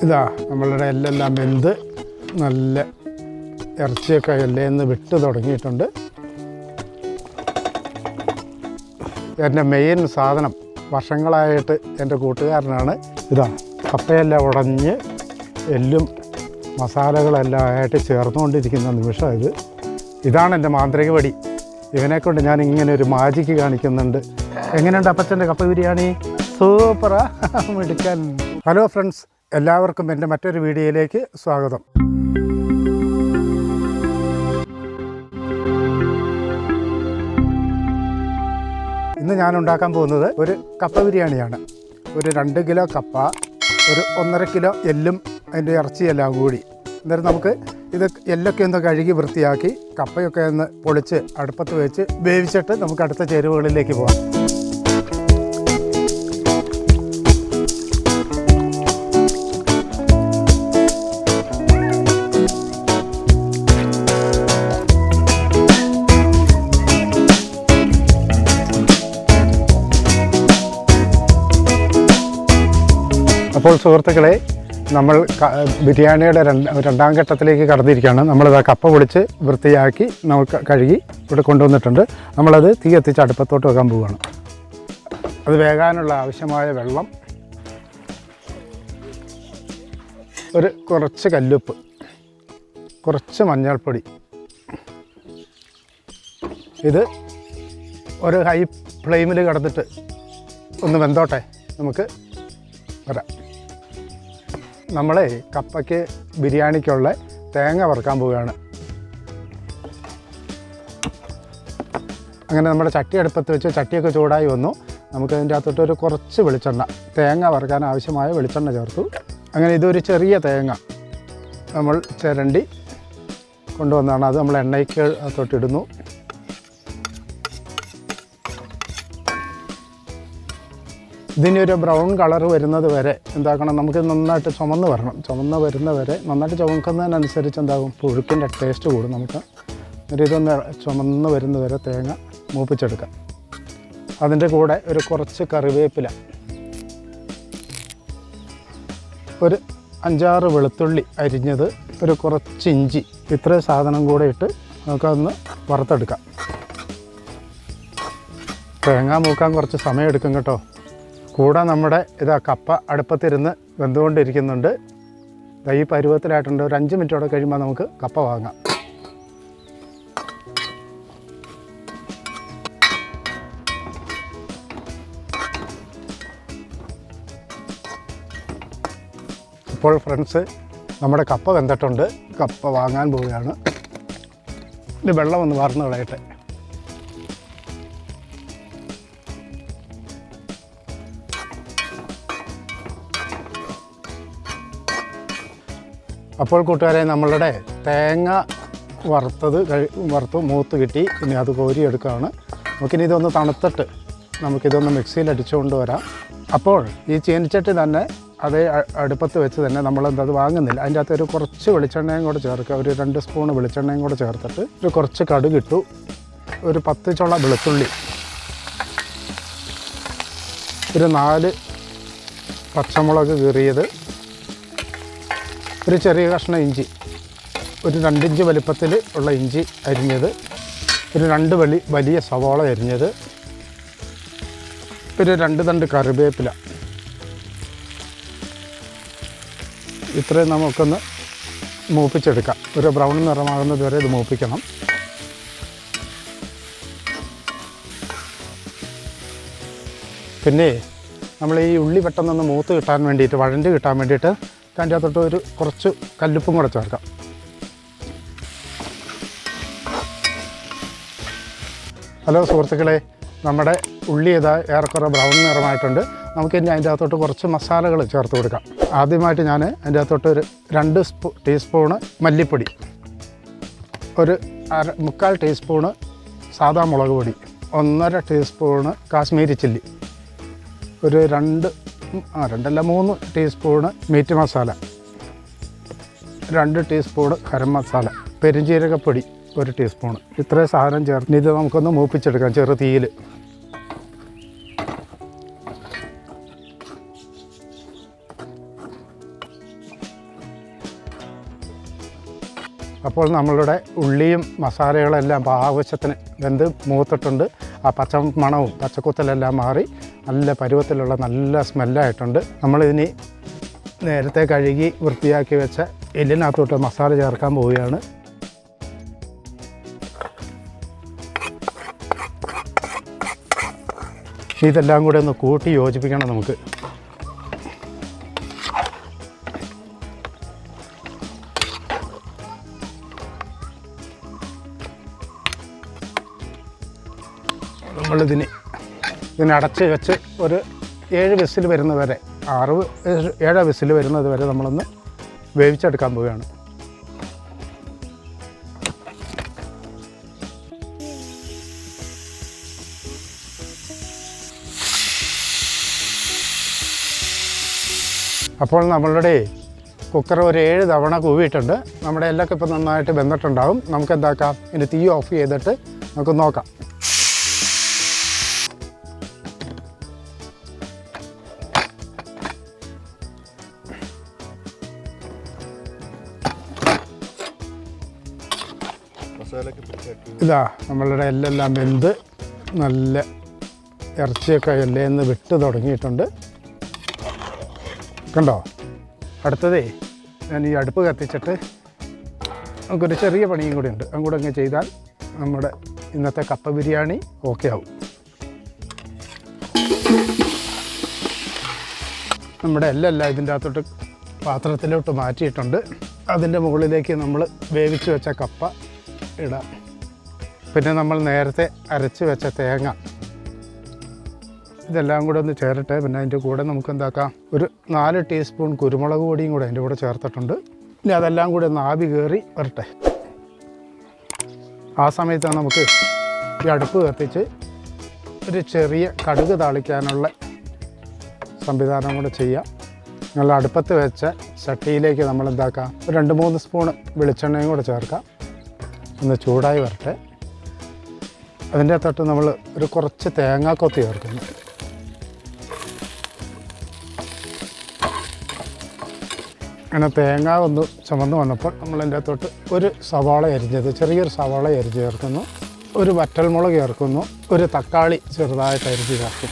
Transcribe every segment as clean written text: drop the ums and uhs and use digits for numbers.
ഇതാ നമ്മളുടെ എല്ലാം വെന്ത് നല്ല ഇറച്ചിയൊക്കെ എല്ലേന്ന് വിട്ട് തുടങ്ങിയിട്ടുണ്ട്. എൻ്റെ മെയിൻ സാധനം വർഷങ്ങളായിട്ട് എൻ്റെ കൂട്ടുകാരനാണ്. ഇതാ കപ്പയെല്ലാം ഉടഞ്ഞ് എല്ലും മസാലകളെല്ലാം ആയിട്ട് ചേർന്നുകൊണ്ടിരിക്കുന്ന നിമിഷം ഇതാണ് എൻ്റെ മാന്ത്രിക വടി. ഇവനെക്കൊണ്ട് ഞാൻ ഇങ്ങനെ ഒരു മാജിക്ക് കാണിക്കുന്നുണ്ട്. എങ്ങനെയുണ്ട് അപ്പച്ചൻ്റെ കപ്പ ബിരിയാണി? സൂപ്പറാ, മിടുക്കൻ. ഹലോ ഫ്രണ്ട്സ്, എല്ലാവർക്കും എൻ്റെ മറ്റൊരു വീഡിയോയിലേക്ക് സ്വാഗതം. ഇന്ന് ഞാൻ ഉണ്ടാക്കാൻ പോകുന്നത് ഒരു കപ്പ ബിരിയാണിയാണ്. ഒരു 2 കിലോ കപ്പ, ഒരു 1.5 കിലോ എല്ലും അതിൻ്റെ ഇറച്ചിയെല്ലാം കൂടി. അന്നേരം നമുക്ക് ഇത് എല്ലൊക്കെ ഒന്ന് കഴുകി വൃത്തിയാക്കി കപ്പയൊക്കെ ഒന്ന് പൊളിച്ച് അടുപ്പത്ത് വെച്ച് വേവിച്ചിട്ട് നമുക്ക് അടുത്ത ചേരുവകളിലേക്ക് പോകാം. അപ്പോൾ സുഹൃത്തുക്കളെ, നമ്മൾ ബിരിയാണിയുടെ രണ്ടാം ഘട്ടത്തിലേക്ക് കടന്നിരിക്കുകയാണ്. നമ്മളിത് കപ്പ പൊളിച്ച് വൃത്തിയാക്കി നമുക്ക് കഴുകി ഇവിടെ കൊണ്ടുവന്നിട്ടുണ്ട്. നമ്മളത് തീ എത്തിച്ച് അടുപ്പത്തോട്ട് വെക്കാൻ പോവുകയാണ്. അത് വേകാനുള്ള ആവശ്യമായ വെള്ളം, കുറച്ച് കല്ലുപ്പ്, കുറച്ച് മഞ്ഞൾപ്പൊടി. ഇത് ഒരു ഹൈ ഫ്ലെയിമിൽ കിടന്നിട്ട് ഒന്ന് വെന്തോട്ടെ, നമുക്ക് വരാം. നമ്മൾ കപ്പയ്ക്ക് ബിരിയാണിക്കുള്ള തേങ്ങ വറുക്കാൻ പോവുകയാണ്. അങ്ങനെ നമ്മുടെ ചട്ടി അടുപ്പത്ത് വെച്ച് ചട്ടിയൊക്കെ ചൂടായി വന്നു. നമുക്കതിൻ്റെ അകത്തോട്ട് കുറച്ച് വെളിച്ചെണ്ണ, തേങ്ങ വറുക്കാൻ ആവശ്യമായ വെളിച്ചെണ്ണ ചേർത്തു. അങ്ങനെ ഇതൊരു ചെറിയ തേങ്ങ നമ്മൾ ചിരണ്ടി കൊണ്ടുവന്നതാണ്. അത് നമ്മൾ എണ്ണയ്ക്ക് അകത്തോട്ടിടുന്നു. ഇതിനൊരു ബ്രൗൺ കളർ വരുന്നത് വരെ എന്താക്കണം, നമുക്ക് നന്നായിട്ട് ചുമന്ന് വരുന്ന വരെ നന്നായിട്ട് ചുമക്കുന്നതിനനുസരിച്ച് എന്താകും, പുഴുക്കിൻ്റെ ടേസ്റ്റ് കൂടും. നമുക്ക് ഇതൊന്ന് ചുമന്ന് വരുന്ന വരെ തേങ്ങ മൂപ്പിച്ചെടുക്കാം. അതിൻ്റെ കൂടെ കുറച്ച് കറിവേപ്പില, ഒരു 5-6 വെളുത്തുള്ളി അരിഞ്ഞത്, കുറച്ച് ഇഞ്ചി, ഇത്രയും സാധനം കൂടെ ഇട്ട് നമുക്കതൊന്ന് വറുത്തെടുക്കാം. തേങ്ങ മൂക്കാൻ കുറച്ച് സമയം എടുക്കും കേട്ടോ. കൂടെ നമ്മുടെ കപ്പ അടുപ്പത്തിരുന്ന് വെന്തുകൊണ്ടിരിക്കുന്നുണ്ട്. ഈ പരുവത്തിലായിട്ടുണ്ട്. ഒരു 5 മിനിറ്റോടെ കഴിയുമ്പോൾ നമുക്ക് കപ്പ വാങ്ങാം. ഇപ്പോൾ ഫ്രണ്ട്സ്, നമ്മുടെ കപ്പ വെന്തിട്ടുണ്ട്. കപ്പ വാങ്ങാൻ പോവുകയാണ്. ഇത് വെള്ളം ഒന്ന് വാർന്ന് കളയട്ടെ. അപ്പോൾ കൂട്ടുകാരെ, നമ്മളുടെ തേങ്ങ വറുത്ത് മൂത്ത് കിട്ടി. ഇനി അത് കോരിയെടുക്കുകയാണ്. നമുക്കിനി ഇതൊന്ന് തണുത്തിട്ട് നമുക്കിതൊന്ന് മിക്സിയിൽ അടിച്ചുകൊണ്ട് വരാം. അപ്പോൾ ഈ ചീനിച്ചട്ടി തന്നെ അതേ അടുപ്പത്ത് വെച്ച് തന്നെ നമ്മളെന്തത് വാങ്ങുന്നില്ല. അതിൻ്റെ അകത്ത് കുറച്ച് വെളിച്ചെണ്ണയും കൂടെ ചേർക്കുക. 2 സ്പൂൺ വെളിച്ചെണ്ണയും കൂടെ ചേർത്തിട്ട് കുറച്ച് കടുക് ഇട്ടു. 10 ചുള വെളുത്തുള്ളി, 4 പച്ചമുളക് കീറിയത്, ചെറിയ കഷ്ണം ഇഞ്ചി, 2 ഇഞ്ച് വലിപ്പത്തിൽ ഉള്ള ഇഞ്ചി അരിഞ്ഞത്, 2 വലിയ സവാള അരിഞ്ഞത്, 2 തണ്ട് കറിവേപ്പില. ഇത്രയും നമുക്കൊന്ന് മൂപ്പിച്ചെടുക്കാം. ബ്രൗൺ നിറമാകുന്നത് വരെ ഇത് മൂപ്പിക്കണം. പിന്നെ നമ്മൾ ഈ ഉള്ളി പെട്ടെന്നൊന്ന് മൂത്ത് കിട്ടാൻ വേണ്ടിയിട്ട്, വഴണ്ട് കിട്ടാൻ വേണ്ടിയിട്ട് അതിൻ്റെ അകത്തോട്ട് കുറച്ച് കല്ലുപ്പും കൂടെ ചേർക്കാം. ഹലോ സുഹൃത്തുക്കളെ, നമ്മുടെ ഉള്ളി ഏറെക്കുറെ ബ്രൗൺ നിറമായിട്ടുണ്ട്. നമുക്കിനി അതിൻ്റെ അകത്തോട്ട് കുറച്ച് മസാലകൾ ചേർത്ത് കൊടുക്കാം. ആദ്യമായിട്ട് ഞാൻ അതിൻ്റെ അകത്തോട്ട് 2 ടീസ്പൂണ് മല്ലിപ്പൊടി, 1/4 ടീസ്പൂണ് സാദാ മുളക് പൊടി, 1.5 teaspoon Kashmiri chilli, 3 teaspoon meat masala, 2 teaspoon garam masala, പെരുംജീരകപ്പൊടി 1 ടീസ്പൂണ്. ഇത്രയും സാധനം ചേർത്ത് ഇത് നമുക്കൊന്ന് മൂപ്പിച്ചെടുക്കാം ചെറു തീയിൽ. അപ്പോൾ നമ്മളുടെ ഉള്ളിയും മസാലകളെല്ലാം ആവശ്യത്തിന് വെന്ത് മൂത്തിട്ടുണ്ട്. ആ പച്ച മണവും പച്ചക്കുത്തലെല്ലാം മാറി നല്ല പരുവത്തിലുള്ള നല്ല സ്മെല്ലായിട്ടുണ്ട്. നമ്മളിതിന് നേരത്തെ കഴുകി വൃത്തിയാക്കി വെച്ച എല്ലിനകത്തോട്ട് മസാല ചേർക്കാൻ പോവുകയാണ്. ഇതെല്ലാം കൂടെ ഒന്ന് കൂട്ടി യോജിപ്പിക്കണം നമുക്ക്. ഇതിനടച്ച് വെച്ച് ഒരു 7 വിസിൽ വരുന്നത് വരെ 7 വിസിൽ വരുന്നത് വരെ നമ്മളൊന്ന് വേവിച്ചെടുക്കാൻ പോവുകയാണ്. അപ്പോൾ നമ്മളുടെ കുക്കർ ഒരു 7 തവണ കൂവിയിട്ടുണ്ട്. നമ്മുടെ എല്ലൊക്കെ ഇപ്പോൾ നന്നായിട്ട് വെന്തിട്ടുണ്ടാകും. നമുക്ക് എന്താക്കാം, ഇനി തീ ഓഫ് ചെയ്തിട്ട് നമുക്ക് നോക്കാം. ഇതാ നമ്മളുടെ എല്ലാം വെന്ത് നല്ല ഇറച്ചിയൊക്കെ എല്ലേന്ന് വിട്ട് തുടങ്ങിയിട്ടുണ്ട്. കണ്ടോ? അടുത്തതേ ഞാൻ ഈ അടുപ്പ് കത്തിച്ചിട്ട് നമുക്കൊരു ചെറിയ പണിയും കൂടി ഉണ്ട്. അതും കൂടെ അങ്ങ് ചെയ്താൽ നമ്മുടെ ഇന്നത്തെ കപ്പ ബിരിയാണി ഓക്കെ ആവും. നമ്മുടെ എല്ലാം ഇതിൻ്റെ അകത്തോട്ട് പാത്രത്തിലോട്ട് മാറ്റിയിട്ടുണ്ട്. അതിൻ്റെ മുകളിലേക്ക് നമ്മൾ വേവിച്ച് വെച്ച കപ്പ ഇടാം. പിന്നെ നമ്മൾ നേരത്തെ അരച്ച് വെച്ച തേങ്ങ ഇതെല്ലാം കൂടെ ഒന്ന് ചേരട്ടെ. പിന്നെ അതിൻ്റെ കൂടെ നമുക്ക് എന്താക്കാം, ഒരു 4 ടീസ്പൂൺ കുരുമുളക് പൊടിയും കൂടെ അതിൻ്റെ കൂടെ ചേർത്തിട്ടുണ്ട്. ഇനി അതെല്ലാം കൂടെ ഒന്ന് ആവി കയറി വരട്ടെ. ആ സമയത്താണ് നമുക്ക് ഈ അടുപ്പ് കത്തിച്ച് ഒരു ചെറിയ കടുക് താളിക്കാനുള്ള സംവിധാനം കൂടെ ചെയ്യാം. നമ്മൾ അടുപ്പത്ത് വെച്ച ചട്ടിയിലേക്ക് നമ്മൾ എന്താക്കാം, ഒരു 2-3 സ്പൂൺ വെളിച്ചെണ്ണയും കൂടെ ചേർക്കാം. ഒന്ന് ചൂടായി വരട്ടെ. അതിൻ്റെ തൊട്ട് നമ്മൾ ഒരു കുറച്ച് തേങ്ങാക്കൊത്ത് ചേർക്കുന്നു. അങ്ങനെ തേങ്ങ ഒന്ന് ചുമന്ന് വന്നപ്പോൾ നമ്മളതിൻ്റെ അകത്തോട്ട് ഒരു സവാള അരിഞ്ഞത്, ചെറിയൊരു സവാള അരിഞ്ഞ് ചേർക്കുന്നു. ഒരു വറ്റൽമുളക് ചേർക്കുന്നു. ഒരു തക്കാളി ചെറുതായിട്ട് അരിഞ്ഞ് ചേർക്കും.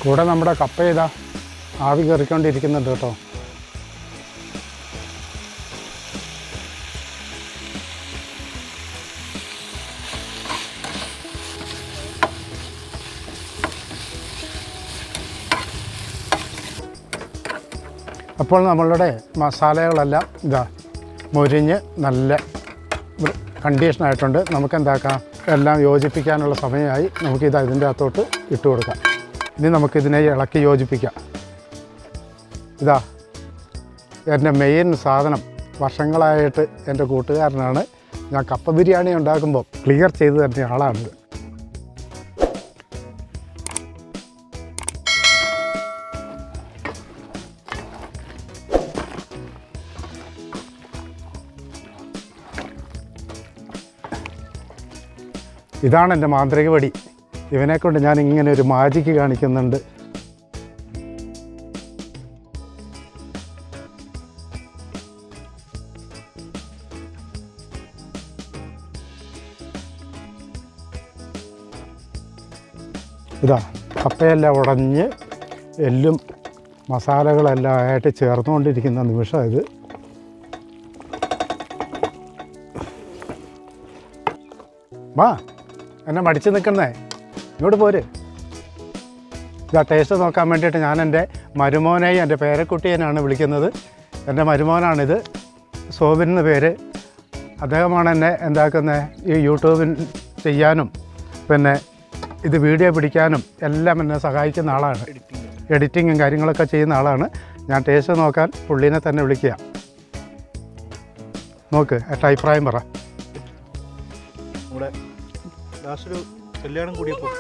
കൂടെ നമ്മുടെ കപ്പ ഇതാ ആവി കയറിക്കൊണ്ടിരിക്കുന്നുണ്ട് കേട്ടോ. അപ്പോൾ നമ്മളുടെ മസാലകളെല്ലാം ഇതാ മൊരിഞ്ഞ് നല്ല കണ്ടീഷനായിട്ടുണ്ട്. നമുക്കെന്താക്കാം, എല്ലാം യോജിപ്പിക്കാനുള്ള സമയമായി. നമുക്കിത് ഇതിൻ്റെ അകത്തോട്ട് ഇട്ട് കൊടുക്കാം. ഇനി നമുക്കിതിനെ ഇളക്കി യോജിപ്പിക്കാം. ഇതാ എൻ്റെ മെയിൻ സാധനം. വർഷങ്ങളായിട്ട് എൻ്റെ കൂട്ടുകാരനാണ്. ഞാൻ കപ്പ ബിരിയാണി ഉണ്ടാക്കുമ്പോൾ ക്ലിയർ ചെയ്ത് തരുന്ന ആളാണിത്. ഇതാണ് എൻ്റെ മാന്ത്രിക വടി. ഇവനെക്കൊണ്ട് ഞാൻ ഇങ്ങനെ ഒരു മാജിക്ക് കാണിക്കുന്നുണ്ട്. ഇതാ കപ്പയെല്ലാം ഉടഞ്ഞ് എല്ലും മസാലകളെല്ലാം ആയിട്ട് ചേർന്നുകൊണ്ടിരിക്കുന്ന നിമിഷം ഇത്. വാ, എന്നെ മടിച്ച് നിൽക്കുന്നേ, ഇങ്ങോട്ട് പോര്. ഇതാ ടേസ്റ്റ് നോക്കാൻ വേണ്ടിയിട്ട് ഞാൻ എൻ്റെ മരുമോനെയും എൻ്റെ പേരക്കുട്ടിയെന്നാണ് വിളിക്കുന്നത്. എൻ്റെ മരുമോനാണിത്, സോബിൻ എന്ന് പേര്. അദ്ദേഹമാണ് എന്നെ എന്താക്കുന്നത്, ഈ യൂട്യൂബിൽ ചെയ്യാനും പിന്നെ ഇത് വീഡിയോ പിടിക്കാനും എല്ലാം എന്നെ സഹായിക്കുന്ന ആളാണ്. എഡിറ്റിങ്ങും കാര്യങ്ങളൊക്കെ ചെയ്യുന്ന ആളാണ്. ഞാൻ ടേസ്റ്റ് നോക്കാൻ പുള്ളീനെ തന്നെ വിളിക്കുക. നോക്ക്, എൻ്റെ അഭിപ്രായം പറ. നമ്മുടെ ലാസ്റ്റൊരു കല്യാണം കൂടിയപ്പോൾ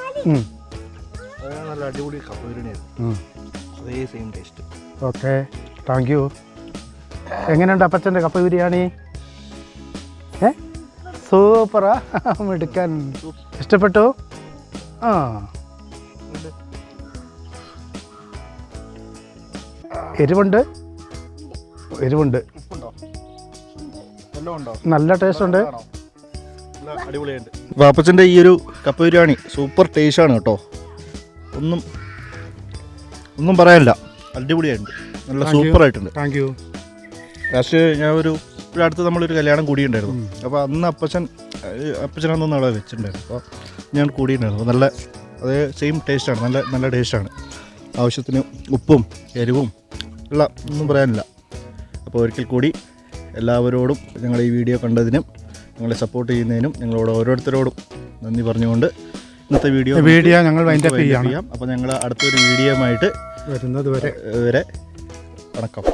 നല്ല അടിപൊളി കപ്പ ബിരിയാണിയായിരുന്നു. അതേ same taste. Okay, thank you. എങ്ങനെയുണ്ട് അപ്പച്ചൻ്റെ കപ്പ ബിരിയാണി? സൂപ്പറാ, എടുക്കാൻ ഇഷ്ടപ്പെട്ടു. ആ എരിവുണ്ട്. ഉപ്പുണ്ടോ? എല്ലാം ഉണ്ടോ? നല്ല ടേസ്റ്റ് ഉണ്ട്. നല്ല അടിപൊളിയായിട്ട്. വാപ്പച്ചൻ്റെ ഈ ഒരു കപ്പ ബിരിയാണി സൂപ്പർ ടേസ്റ്റാണ് കേട്ടോ. ഒന്നും പറയാനില്ല, അടിപൊളിയായിട്ടുണ്ട്, നല്ല സൂപ്പറായിട്ടുണ്ട്. Thank you. ലാസ്റ്റ് ഞാൻ ഇവിടെ അടുത്ത് നമ്മളൊരു കല്യാണം കൂടിയിട്ടുണ്ടായിരുന്നു. അപ്പോൾ അന്ന് അപ്പച്ചനൊന്നും അവിടെ വെച്ചിട്ടുണ്ടായിരുന്നു. അപ്പോൾ ഞാൻ കൂടിയിട്ടുണ്ടായിരുന്നു. അപ്പോൾ നല്ല അതേ സെയിം ടേസ്റ്റാണ്, നല്ല ടേസ്റ്റാണ്. ആവശ്യത്തിന് ഉപ്പും എരിവും എല്ലാം ഒന്നും പറയാനില്ല. അപ്പോൾ ഒരിക്കൽ കൂടി എല്ലാവരോടും ഞങ്ങൾ ഈ വീഡിയോ കണ്ടതിനും ഞങ്ങളെ സപ്പോർട്ട് ചെയ്യുന്നതിനും ഞങ്ങളോട് ഓരോരുത്തരോടും നന്ദി പറഞ്ഞുകൊണ്ട് ഇന്നത്തെ വീഡിയോ ഞങ്ങൾ വൈൻഡപ്പ് ചെയ്യാം. അപ്പോൾ ഞങ്ങൾ അടുത്തൊരു വീഡിയോയുമായിട്ട് വരുന്നത് വരെ വണക്കം.